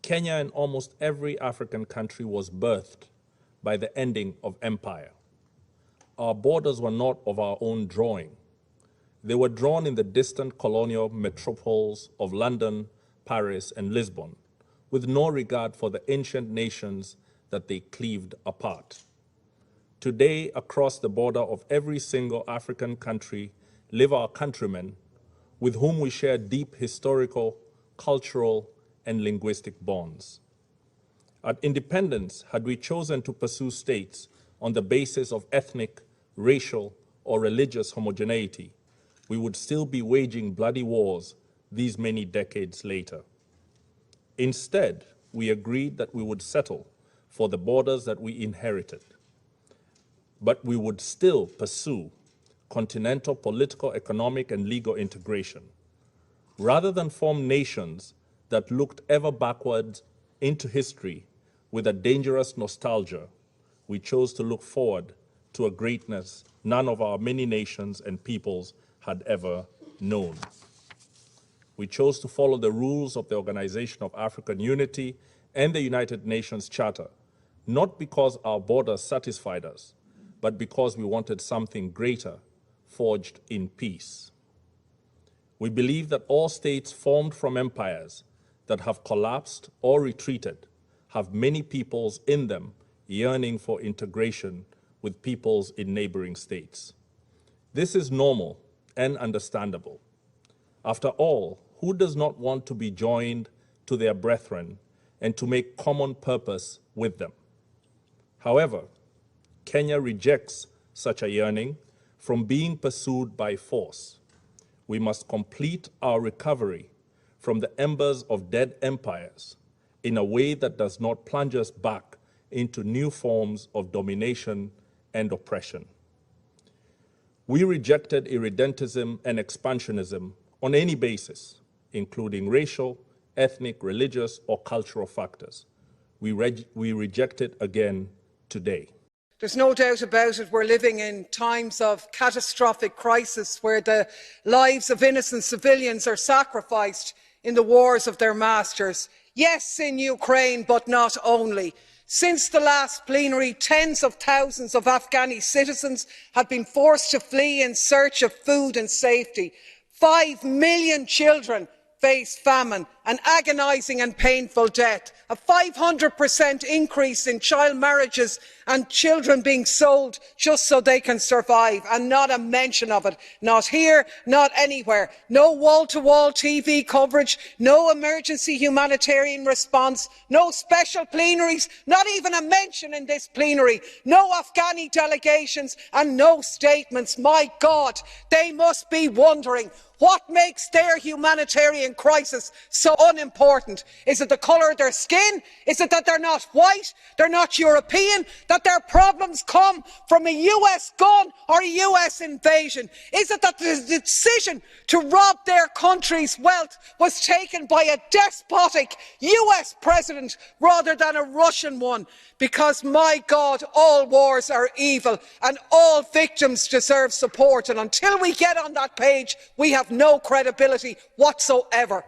Kenya and almost every African country was birthed by the ending of empire. Our borders were not of our own drawing. They were drawn in the distant colonial metropoles of London, Paris, and Lisbon, with no regard for the ancient nations that they cleaved apart. Today, across the border of every single African country live our countrymen with whom we share deep historical, cultural, and linguistic bonds. At independence, had we chosen to pursue states on the basis of ethnic, racial, or religious homogeneity, we would still be waging bloody wars these many decades later. Instead, we agreed that we would settle for the borders that we inherited, but we would still pursue continental political, economic, and legal integration. Rather than form nations that looked ever backwards into history with a dangerous nostalgia, we chose to look forward to a greatness none of our many nations and peoples had ever known. We chose to follow the rules of the Organization of African Unity and the United Nations Charter, not because our borders satisfied us, but because we wanted something greater, forged in peace. We believe that all states formed from empires that have collapsed or retreated have many peoples in them yearning for integration with peoples in neighboring states. This is normal and understandable. After all, who does not want to be joined to their brethren and to make common purpose with them? However, Kenya rejects such a yearning from being pursued by force. We must complete our recovery from the embers of dead empires in a way that does not plunge us back into new forms of domination and oppression. We rejected irredentism and expansionism on any basis, including racial, ethnic, religious, or cultural factors. We reject it again today. There's no doubt about it, we're living in times of catastrophic crisis where the lives of innocent civilians are sacrificed in the wars of their masters. Yes, in Ukraine, but not only. Since the last plenary, tens of thousands of Afghani citizens have been forced to flee in search of food and safety. 5 million children face famine, an agonising and painful death, a 500% increase in child marriages and children being sold just so they can survive, and not a mention of it, not here, not anywhere. No wall-to-wall TV coverage, no emergency humanitarian response, no special plenaries, not even a mention in this plenary, no Afghani delegations and no statements. My God, they must be wondering what makes their humanitarian crisis so unimportant. Is it the colour of their skin? Is it that they're not white, they're not European, that their problems come from a US gun or a US invasion? Is it that the decision to rob their country's wealth was taken by a despotic US president rather than a Russian one? Because, my God, all wars are evil and all victims deserve support, and until we get on that page, we have no credibility whatsoever.